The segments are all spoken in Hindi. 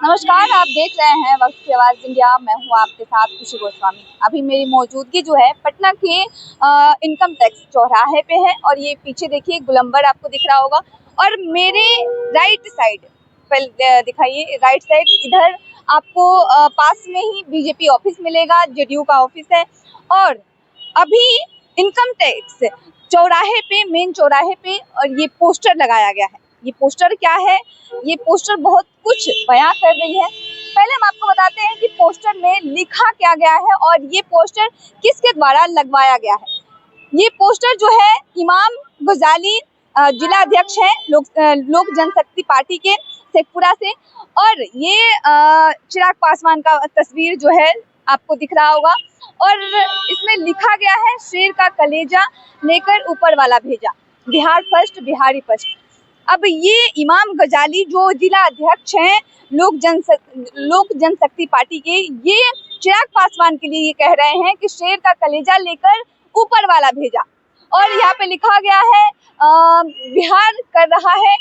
नमस्कार, आप देख रहे हैं वक्त की आवाज़ इंडिया। मैं हूं आपके साथ खुशी गोस्वामी। अभी मेरी मौजूदगी जो है पटना के इनकम टैक्स चौराहे पे है और ये पीछे देखिए गोलंबर आपको दिख रहा होगा और मेरे राइट साइड दिखाइए, राइट साइड इधर आपको पास में ही बीजेपी ऑफिस मिलेगा, जेडीयू का ऑफिस है। और अभी इनकम टैक्स चौराहे पे, मेन चौराहे पे और ये पोस्टर लगाया गया है। ये पोस्टर क्या है? ये पोस्टर बहुत कुछ बयां कर रही है। पहले हम आपको बताते हैं कि पोस्टर में लिखा क्या गया है और ये पोस्टर किसके द्वारा लगवाया गया है। ये पोस्टर जो है इमाम गजाली जिला अध्यक्ष हैं लोक जनशक्ति पार्टी के शेखपुरा से, और ये चिराग पासवान का तस्वीर जो है आपको दिख रहा होगा और इसमें लिखा गया है शेर का कलेजा लेकर ऊपर वाला भेजा, बिहार फर्स्ट बिहारी फर्स्ट। अब ये इमाम गजाली जो जिला अध्यक्ष हैं लोक जनशक्ति पार्टी के, ये चिराग पासवान के लिए ये कह रहे हैं कि शेर का कलेजा लेकर ऊपर वाला भेजा। और यहाँ पे लिखा गया है बिहार कर रहा है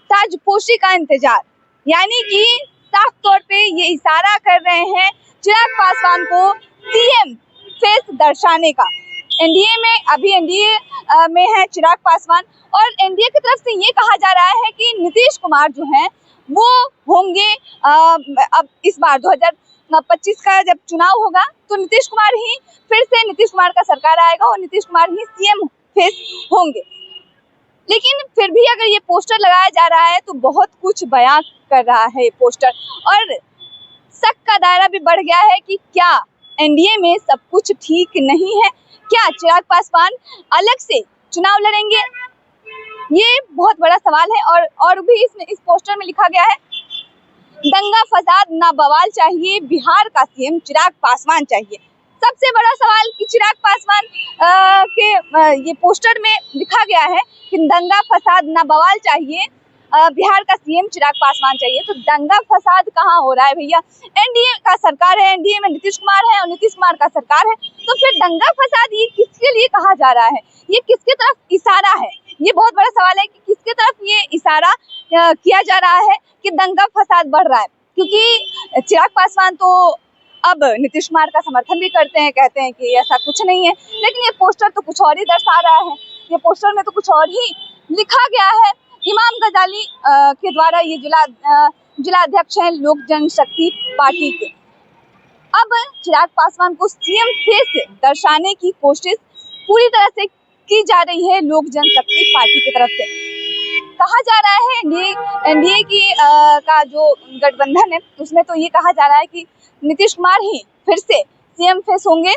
ताजपोशी का इंतजार, यानी कि साफ तौर पे ये इशारा कर रहे हैं चिराग पासवान को सीएम फेस दर्शाने का। एनडीए में, अभी एनडीए में है चिराग पासवान और एनडीए की तरफ से ये कहा जा रहा है कि नीतीश कुमार जो हैं वो होंगे अब इस बार 2025 का जब चुनाव होगा तो नीतीश कुमार का सरकार आएगा और नीतीश कुमार ही सीएम फेस होंगे। लेकिन फिर भी अगर ये पोस्टर लगाया जा रहा है तो बहुत कुछ बयां कर रहा है ये पोस्टर, और शक का दायरा भी बढ़ गया है कि क्या एनडीए में सब कुछ ठीक नहीं है, क्या चिराग पासवान अलग से चुनाव लड़ेंगे? ये बहुत बड़ा सवाल है। और भी इसमें इस पोस्टर में लिखा गया है दंगा फसाद ना बवाल चाहिए, बिहार का सीएम चिराग पासवान चाहिए। सबसे बड़ा सवाल कि चिराग पासवान के ये पोस्टर में लिखा गया है कि दंगा फसाद ना बवाल चाहिए, बिहार का सीएम चिराग पासवान चाहिए। तो दंगा फसाद कहाँ हो रहा है भैया? एनडीए का सरकार है, एनडीए में नीतीश कुमार है और नीतीश कुमार का सरकार है, तो फिर दंगा फसाद ये किसके लिए कहा जा रहा है? ये किसके तरफ इशारा है? ये बहुत बड़ा सवाल है कि किसके तरफ ये इशारा किया जा रहा है कि दंगा फसाद बढ़ रहा है। क्योंकि चिराग पासवान तो अब नीतीश कुमार का समर्थन भी करते हैं, कहते हैं कि ऐसा कुछ नहीं है, लेकिन ये पोस्टर तो कुछ और ही दर्शा रहा है। ये पोस्टर में तो कुछ और ही लिखा गया है। इमाम गजाली के द्वारा ये जिला अध्यक्ष हैं लोक जनशक्ति पार्टी के। अब चिराग पासवान को सीएम फेस दर्शाने की कोशिश पूरी तरह से की जा रही है लोक जनशक्ति पार्टी की तरफ से। कहा जा रहा है एनडीए की का जो गठबंधन है उसमें तो ये कहा जा रहा है कि नीतीश कुमार ही फिर से सीएम फेस होंगे।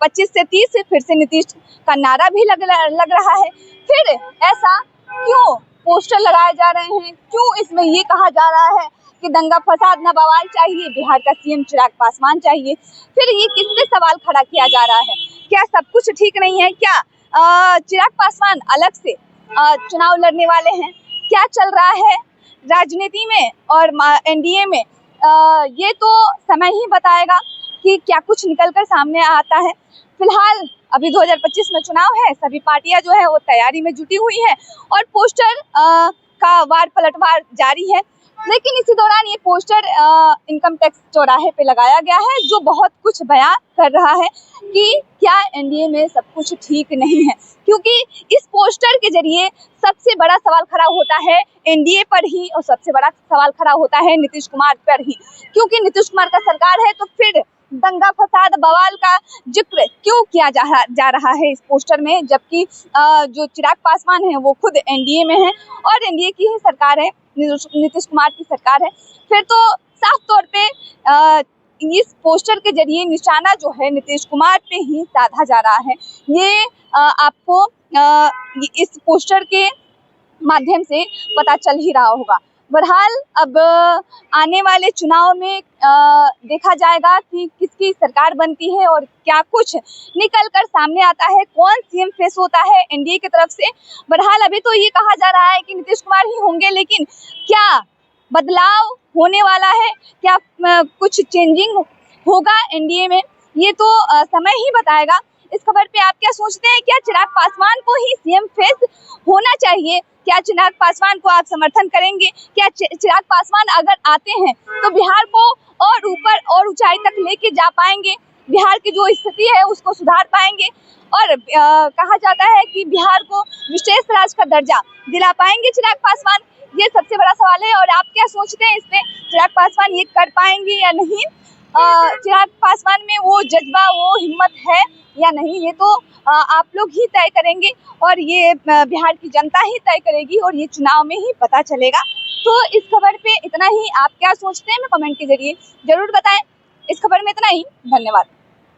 25 से 30 फिर से नीतीश का नारा भी लग रहा है। फिर ऐसा क्यों पोस्टर लगाए जा रहे हैं? क्यों इसमें ये कहा जा रहा है कि दंगा फसाद न बवाल चाहिए, बिहार का सीएम चिराग पासवान चाहिए? फिर ये किस पे सवाल खड़ा किया जा रहा है? क्या सब कुछ ठीक नहीं है? क्या चिराग पासवान अलग से चुनाव लड़ने वाले हैं? क्या चल रहा है राजनीति में और एनडीए में? ये तो समय ही बताएगा कि क्या कुछ निकलकर सामने आता है। फिलहाल अभी 2025 में चुनाव है, सभी पार्टियां जो है वो तैयारी में जुटी हुई है और पोस्टर का वार पलटवार जारी है। लेकिन इसी दौरान ये पोस्टर इनकम टैक्स चौराहे पे लगाया गया है जो बहुत कुछ बयां कर रहा है कि क्या एनडीए में सब कुछ ठीक नहीं है। क्योंकि इस पोस्टर के जरिए सबसे बड़ा सवाल खड़ा होता है एनडीए पर ही और सबसे बड़ा सवाल खड़ा होता है नीतीश कुमार पर ही। क्योंकि नीतीश कुमार का सरकार है तो फिर दंगा फसाद बवाल का जिक्र क्यों किया जा रहा है इस पोस्टर में, जबकि जो चिराग पासवान है वो खुद एनडीए में है और एनडीए की ही सरकार है, नीतीश कुमार की सरकार है। फिर तो साफ तौर पे इस पोस्टर के जरिए निशाना जो है नीतीश कुमार पे ही साधा जा रहा है। ये आपको इस पोस्टर के माध्यम से पता चल ही रहा होगा। बहरहाल अब आने वाले चुनाव में देखा जाएगा कि किसकी सरकार बनती है और क्या कुछ निकल कर सामने आता है, कौन सीएम फेस होता है एनडीए की तरफ से। बहरहाल अभी तो ये कहा जा रहा है कि नीतीश कुमार ही होंगे, लेकिन क्या बदलाव होने वाला है, क्या कुछ चेंजिंग होगा एनडीए में, ये तो समय ही बताएगा। इस खबर पे आप क्या सोचते हैं? क्या चिराग पासवान को ही सीएम फेस होना चाहिए? क्या चिराग पासवान को आप समर्थन करेंगे? क्या चिराग पासवान अगर आते हैं तो बिहार को और ऊपर और ऊंचाई तक लेके जा पाएंगे? बिहार की जो स्थिति है उसको सुधार पाएंगे? और कहा जाता है कि बिहार को विशेष राज्य का दर्जा दिला पाएंगे चिराग पासवान? ये सबसे बड़ा सवाल है। और आप क्या सोचते हैं इसमें, चिराग पासवान ये कर पाएंगे या नहीं? चिराग पासवान में वो जज्बा, वो हिम्मत है या नहीं, ये तो आप लोग ही तय करेंगे और ये बिहार की जनता ही तय करेगी और ये चुनाव में ही पता चलेगा। तो इस खबर पे इतना ही। आप क्या सोचते हैं, मैं कमेंट के जरिए जरूर बताएं। इस खबर में इतना ही। धन्यवाद।